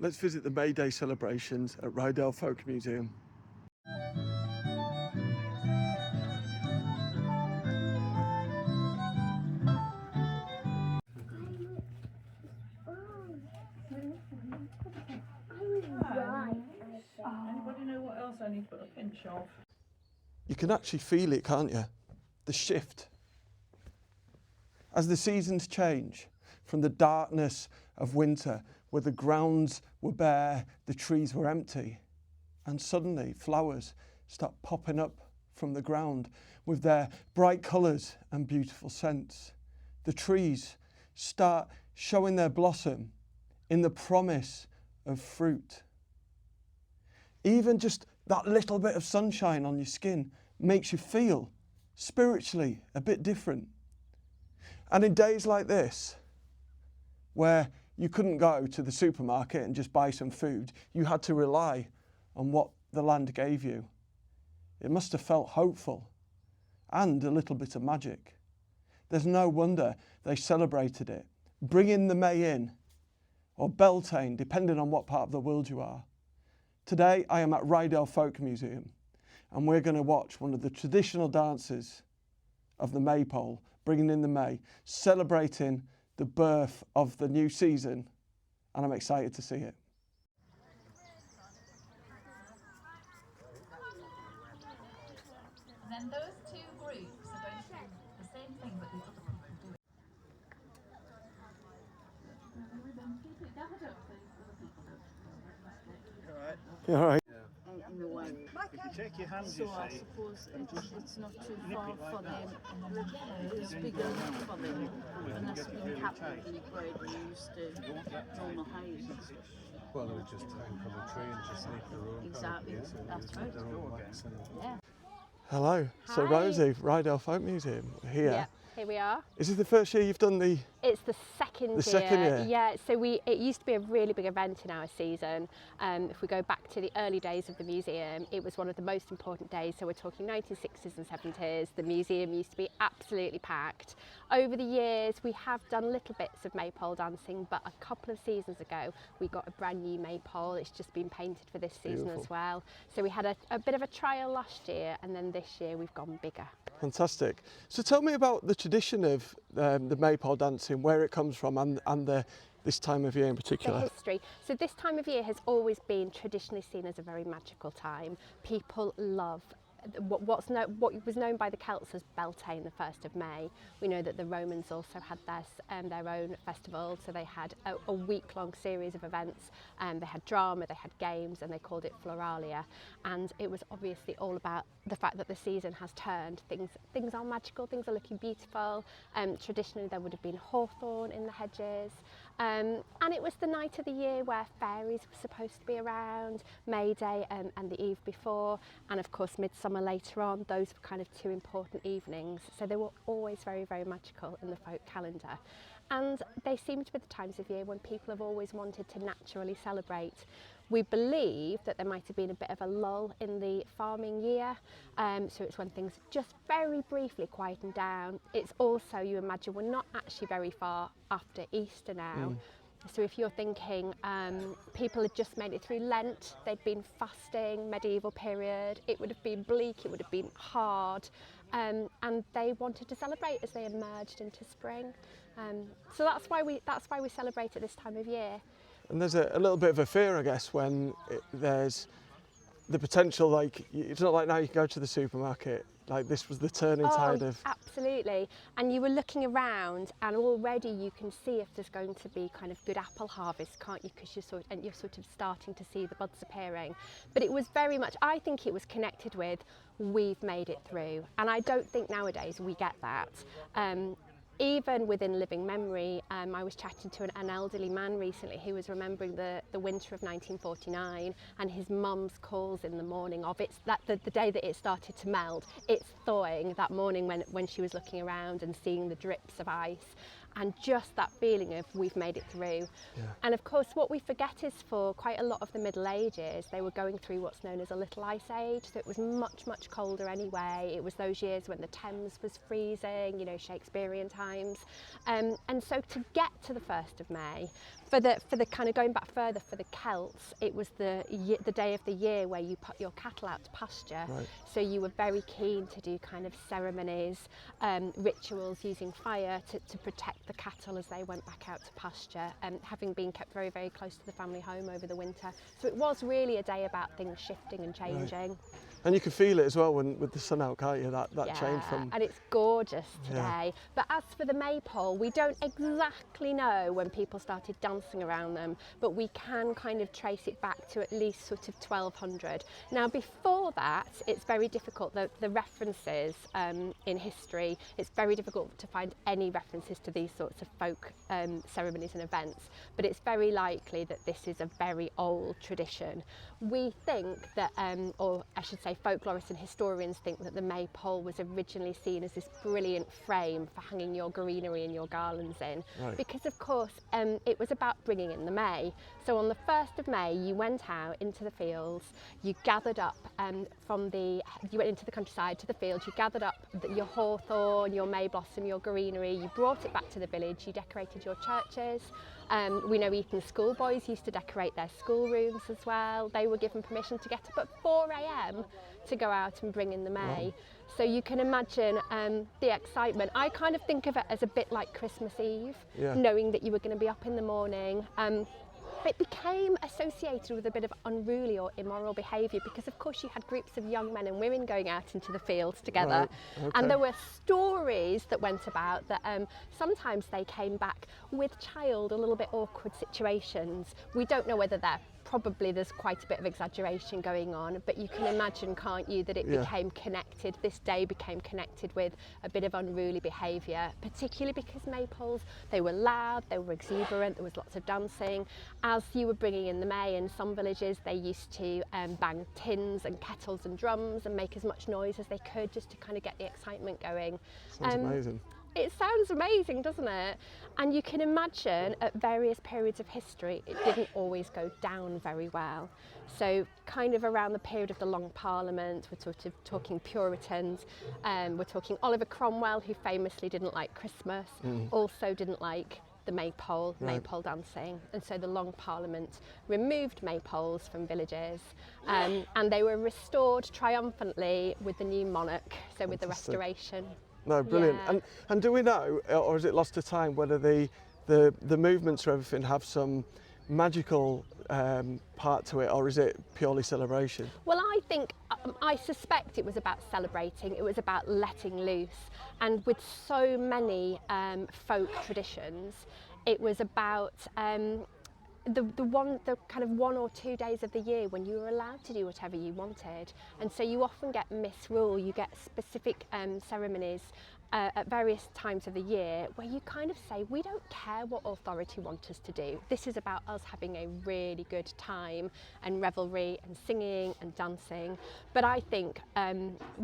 let's visit the May Day celebrations at Ryedale Folk Museum. Anybody know what else I need to put a pinch of? You can actually feel it, can't you? The shift. As the seasons change from the darkness of winter, where the grounds were bare, the trees were empty, and suddenly flowers start popping up from the ground with their bright colours and beautiful scents. The trees start showing their blossom in the promise of fruit. Even just that little bit of sunshine on your skin makes you feel spiritually a bit different. And in days like this, where you couldn't go to the supermarket and just buy some food, you had to rely on what the land gave you. It must have felt hopeful and a little bit of magic. There's no wonder they celebrated it, bringing the May in, or Beltane, depending on what part of the world you are. Today I am at Ryedale Folk Museum, and we're going to watch one of the traditional dances of the Maypole, bringing in the May, celebrating the birth of the new season, and I'm excited to see it. Then those two groups are going to do the same thing, but the other people do it. Keep it gathered up so other people don't. Alright. You alright? In a way. If you take your hands, So you I see, suppose it's not too nip far it like for that. them. It's big enough for them. And that's been happening where they used to normal houses. Well, they would just hang from a tree and just make their own. Exactly, that's right. Their own wax and Yeah. Hello. So Hi. Rosie, Ryedale Folk Museum, here. Yeah, here we are. Is this the first year you've done the... It's the second year? Yeah, so it used to be a really big event in our season. If we go back to the early days of the museum, it was one of the most important days. So we're talking 1960s and 70s. The museum used to be absolutely packed. Over the years, we have done little bits of maypole dancing, but a couple of seasons ago, we got a brand new maypole. It's just been painted for this season Beautiful. as well. So we had a bit of a trial last year, and then this year we've gone bigger. Fantastic. So tell me about the tradition of the maypole dancing, where it comes from, and this time of year in particular. The history. So this time of year has always been traditionally seen as a very magical time. People love what was known by the Celts as Beltane, the 1st of May. We know that the Romans also had their own festival, so they had a week-long series of events. They had drama, they had games, and they called it Floralia. And it was obviously all about the fact that the season has turned. Things are magical, things are looking beautiful. Traditionally there would have been hawthorn in the hedges. And it was the night of the year where fairies were supposed to be around, May Day and the eve before, and of course Midsummer later on. Those were kind of two important evenings, so they were always very, very magical in the folk calendar. And they seem to be the times of year when people have always wanted to naturally celebrate. We believe that there might have been a bit of a lull in the farming year, so it's when things just very briefly quietened down. It's also, you imagine, we're not actually very far after Easter now. So if you're thinking people had just made it through Lent, they'd been fasting, medieval period, it would have been bleak, it would have been hard, and they wanted to celebrate as they emerged into spring. So that's why we celebrate at this time of year. And there's a little bit of a fear, I guess, when there's the potential, like, it's not like now you can go to the supermarket, like this was the turning tide of... Absolutely, and you were looking around and already you can see if there's going to be kind of good apple harvest, can't you, because you're sort of starting to see the buds appearing. But it was very much, I think it was connected with, we've made it through, and I don't think nowadays we get that. Even within living memory, I was chatting to an elderly man recently who was remembering the winter of 1949 and his mum's calls in the morning of the day that it started to melt. It's thawing that morning when she was looking around and seeing the drips of ice, and just that feeling of we've made it through. Yeah. And of course what we forget is for quite a lot of the Middle Ages they were going through what's known as a little ice age, so it was much colder anyway. It was those years when the Thames was freezing, you know, Shakespearean times, and so to get to the 1st of May, For the kind of going back further, for the Celts, it was the day of the year where you put your cattle out to pasture. Right. So you were very keen to do kind of ceremonies, rituals using fire to protect the cattle as they went back out to pasture, having been kept very, very close to the family home over the winter. So it was really a day about things shifting and changing. Right. And you can feel it as well with the sun out, can't you? That Yeah, change from... and it's gorgeous today. Yeah. But as for the maypole, we don't exactly know when people started dancing around them, but we can kind of trace it back to at least sort of 1200. Now before that, it's very difficult, the references in history, it's very difficult to find any references to these sorts of folk ceremonies and events, but it's very likely that this is a very old tradition. We think that, or I should say folklorists and historians think that the maypole was originally seen as this brilliant frame for hanging your greenery and your garlands in, Right. because of course it was about bringing in the May. So on the 1st of May you went out into the fields, you gathered up you went into the countryside to the fields, you gathered up your hawthorn, your May blossom, your greenery, you brought it back to the village, you decorated your churches. We know Eton schoolboys used to decorate their schoolrooms as well. They were given permission to get up at 4 a.m. to go out and bring in the May. Wow. So you can imagine the excitement. I kind of think of it as a bit like Christmas Eve, Yeah. knowing that you were going to be up in the morning. It became associated with a bit of unruly or immoral behaviour because of course you had groups of young men and women going out into the fields together. Right, okay. And there were stories that went about that sometimes they came back with child, a little bit awkward situations. We don't know whether there's quite a bit of exaggeration going on, but you can imagine, can't you, that it Yeah. became connected, this day became connected with a bit of unruly behaviour, particularly because maypoles, they were loud, they were exuberant, there was lots of dancing. As you were bringing in the May, in some villages they used to bang tins and kettles and drums and make as much noise as they could just to kind of get the excitement going. Sounds amazing. It sounds amazing, doesn't it? And you can imagine at various periods of history, it didn't always go down very well. So kind of around the period of the Long Parliament, we're sort of talking Puritans, we're talking Oliver Cromwell, who famously didn't like Christmas, also didn't like the maypole, Right. maypole dancing. And so the Long Parliament removed maypoles from villages and they were restored triumphantly with the new monarch, so with the Fantastic. restoration. No, brilliant. Yeah. And do we know, or is it lost to time, whether the movements or everything have some magical part to it, or is it purely celebration? Well, I suspect it was about celebrating, it was about letting loose. And with so many folk traditions, it was about the kind of 1 or 2 days of the year when you were allowed to do whatever you wanted. And so you often get misrule, you get specific ceremonies at various times of the year where you kind of say, we don't care what authority want us to do. This is about us having a really good time and revelry and singing and dancing. But I think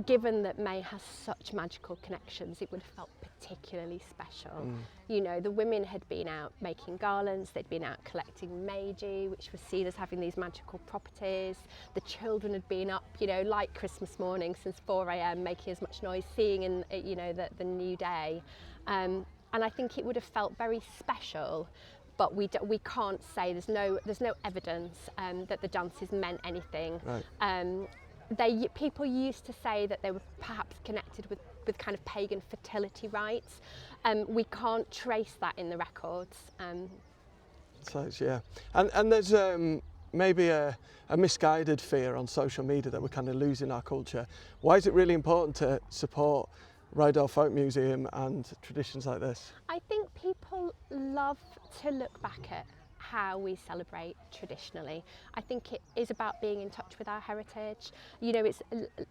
given that May has such magical connections, it would have felt particularly special. You know, the women had been out making garlands, they'd been out collecting Maydew, which was seen as having these magical properties. The children had been up, you know, like Christmas morning since 4 a.m, making as much noise, seeing in, you know, the new day. And I think it would have felt very special, but we can't say, there's no evidence that the dances meant anything. Right. People used to say that they were perhaps connected with kind of pagan fertility rites. We can't trace that in the records. So it's, yeah. And there's maybe a misguided fear on social media that we're kind of losing our culture. Why is it really important to support Ryedale Folk Museum and traditions like this? I think people love to look back at how we celebrate traditionally. I think it is about being in touch with our heritage. You know, it's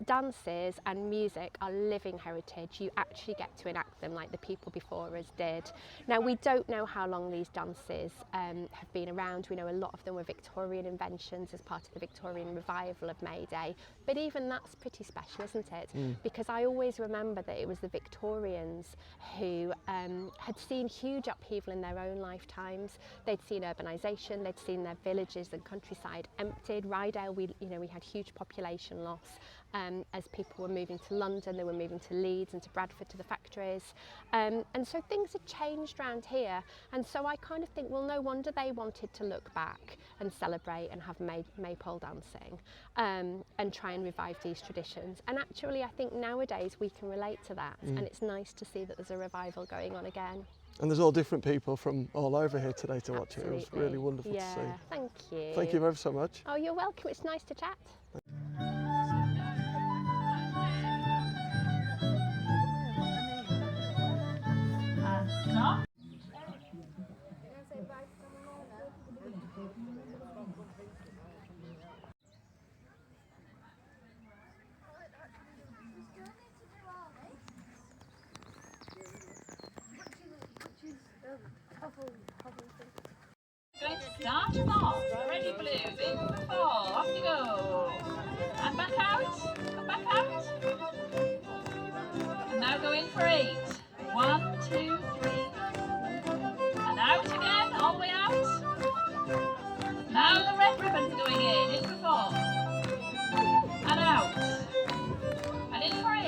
dances and music are living heritage. You actually get to enact them like the people before us did. Now, we don't know how long these dances have been around. We know a lot of them were Victorian inventions as part of the Victorian revival of May Day, but even that's pretty special, isn't it? Because I always remember that it was the Victorians who had seen huge upheaval in their own lifetimes. They'd seen urbanisation, urbanisation. They'd seen their villages and countryside emptied. Ryedale, we had huge population loss as people were moving to London, they were moving to Leeds and to Bradford to the factories. And so things had changed around here. And so I kind of think, well, no wonder they wanted to look back and celebrate and have maypole dancing and try and revive these traditions. And actually, I think nowadays we can relate to that. And it's nice to see that there's a revival going on again. And there's all different people from all over here today to watch it. It was Absolutely. really wonderful to see. Thank you. Thank you ever so much. Oh, you're welcome. It's nice to chat. Stop. Going to start us off. Ready, Blues, in for 4, off you go. And back out, come back out. And now go in for 8. 1, 2, 3. And out again, all the way out. Now the red ribbon's going in for 4. And out. And in for 8.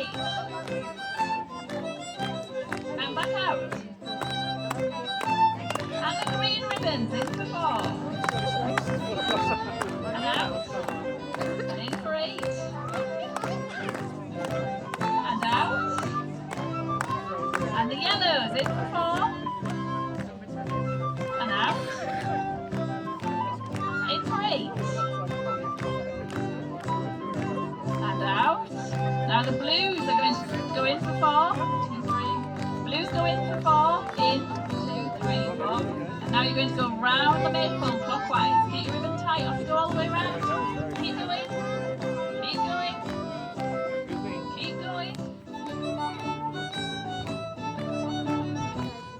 And back out. And the green ribbons in for 4. And out. And in for 8. And out. And the yellows in for 4. And out. In for 8. And out. Now the blues are going to go in for 4. 2, 3. Blues go in for 4. In. 2, 3, 4. And now you're going to go round the maypole clockwise. Get your ribbon tight. Off you go all the way round. Keep going. Keep going. Keep going.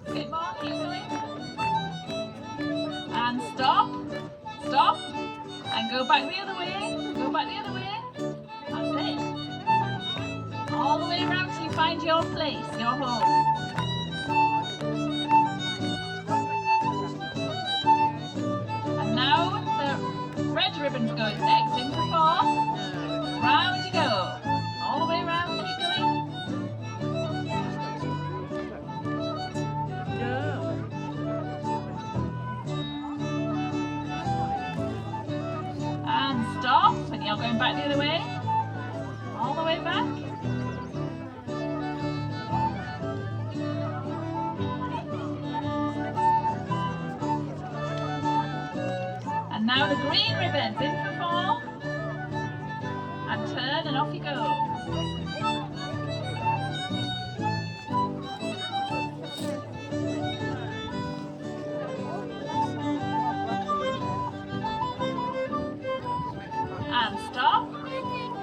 A bit more. Keep going. And stop. Stop. And go back the other way. Go back the other way. That's it. All the way around till you find your place, your home. Now the red ribbon's going next, in for 4. Round you go. All the way round, keep going. And stop, and you're going back the other way. All the way back. And now the green ribbons in for 4. And turn and off you go. And stop.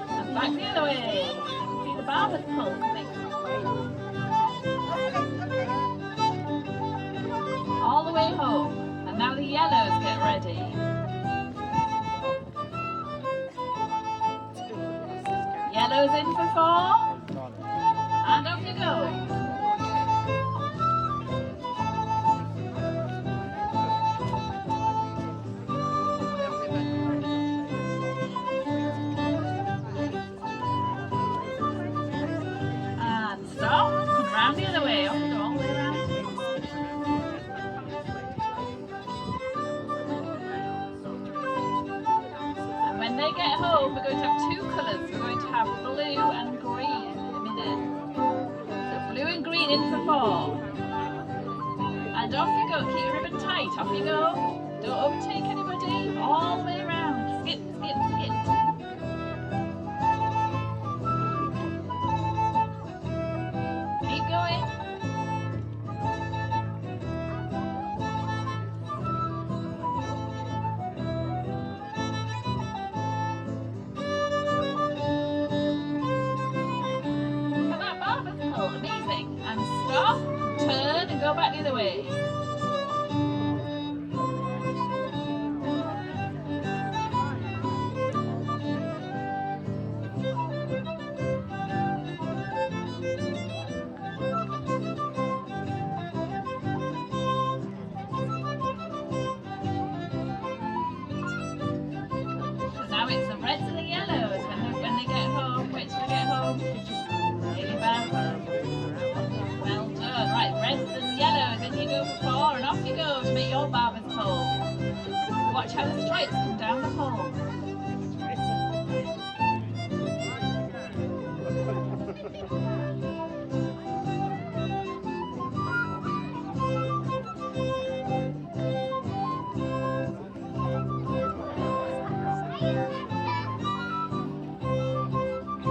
And back the other way. See the barber's pole coming. All the way home. And now the yellows get ready. Yellows in for 4. And off you go. And stop. And round the other way. Off you go all the way around. And when they get home, we're going to have 2 colours. We're going to have blue and green in a minute. So blue and green in for 4. And off you go. Keep your ribbon tight. Off you go. Don't overtake anybody. All the way around. Skip, skip, skip. Keep going. Amazing. And stop, turn and go back the other way. watch how the stripes come down the pole.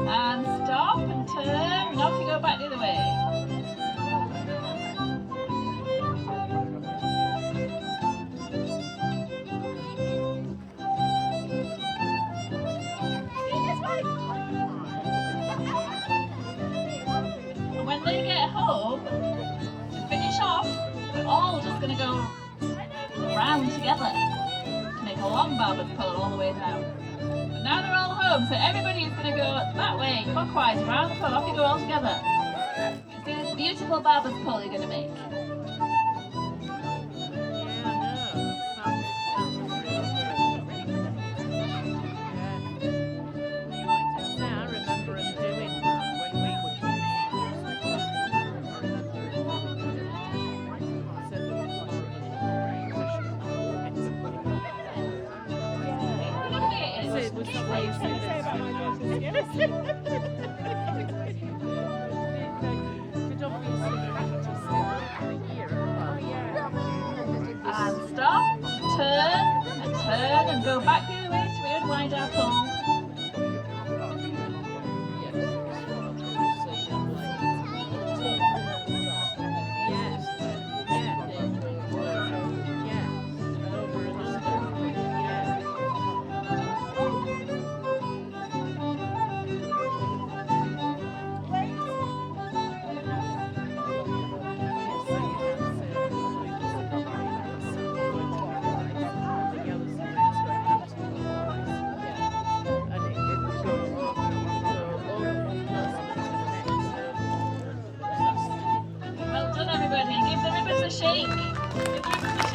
And stop and turn, and off you go back the other way. And when they get home, to finish off, we're all just going to go round together to make a long barber's pole all the way down. But now they're all home, so everybody is going to go that way, clockwise, around the pole. Off you go all together. See this beautiful barber's pole you're going to make. And stop, turn, and go back the other way so we don't wind our pole. Well done, everybody. Give the ribbons a shake.